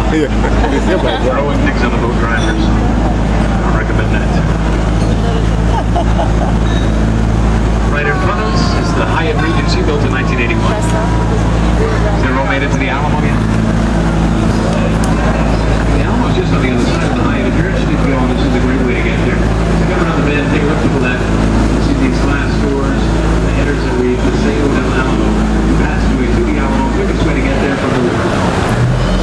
Throwing things on the boat drivers. I recommend that. Right in front of us is the Hyatt Regency, built in 1981. Has everyone made it to the Alamo yet? The Alamo's just on the other side of the Hyatt. If you're interested in going, this is a great way to get there. So come around the bend, take a look at that. You see these glass doors, the headers that read Paseo del Alamo. The passageway to the Alamo, quickest way to get there from the river.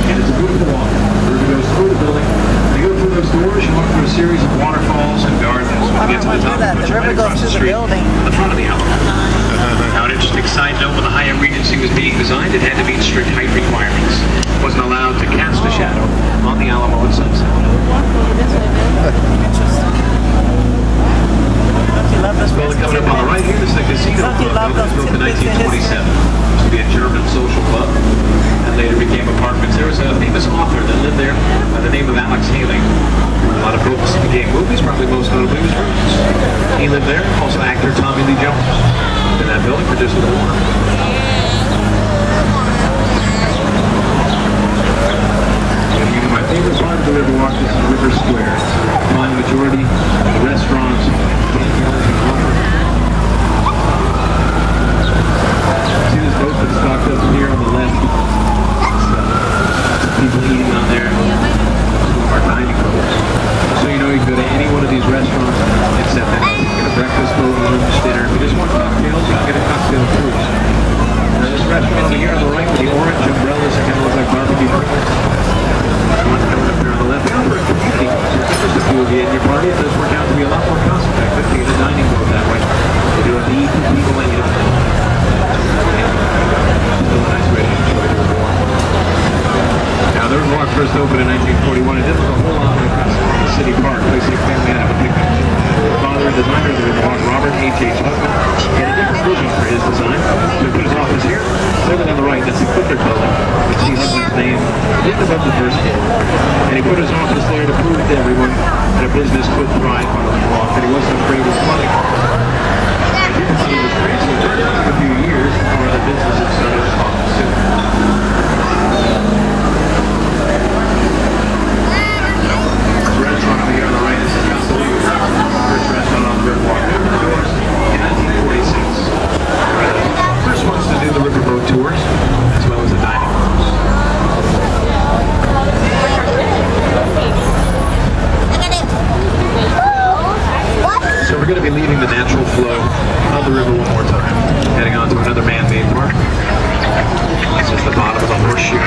And it's a beautiful walk. The river goes through the building. When you go through those doors, you walk through a series of waterfalls and gardens. When you get to the top, the river goes through the building. The front of the Alamo. Now, an interesting side note, when the Hyatt Regency was being designed, it had to meet strict height requirements. It wasn't allowed to cast a shadow on the Alamo at sunset. This building coming up on the right here, this is the Casino Club, built in 1927. It used to be a German social club, and later became apartments. There was a famous author that lived there by the name of Alex Haley. A lot of books became movies, probably most notably was Roots. He lived there, also actor Tommy Lee Jones. In that building for just a little while. My favorite part of the Riverwalk is River Square. My majority of the restaurants, see this boat that's docked up here on the left? People eating on there. Some of our dining boats. So you know you can go to any one of these restaurants and set that up. You can get a breakfast boat, lunch, dinner. If you just want cocktails, you can get a cocktail cruise. Now this restaurant over here on the right with the orange umbrellas that kind of look like barbecue griddles. One's coming up here on the left. Now for a community concert, just a few of you in your party, it does work out to be a lot more cost effective to get a dining boat that way. You don't need people in it. Still a nice way to enjoy the Riverwalk. Now the Riverwalk first opened in 1941. It didn't look a whole lot like City Park, place your family and have a picnic. The father and designer of the Riverwalk, Robert H.H. Hutton, had a different vision for his design. So he put his office here. Building on the right, that's the Clifford Building. You see Hutton's name just above the first floor. And he put his office there to prove to everyone that a business could thrive on the Riverwalk, that he wasn't afraid of money. And he was great, so it took a few years before other businesses started to follow suit. Restaurant over here on the right, this is Casa Luz, first restaurant on the Riverwalk. Opened the doors in 1946. We're the first ones to do the riverboat tours, as well as the dining rooms. So we're going to be leaving the natural flow of the river one more time, heading on to another man-made park. This is the bottom of the horseshoe.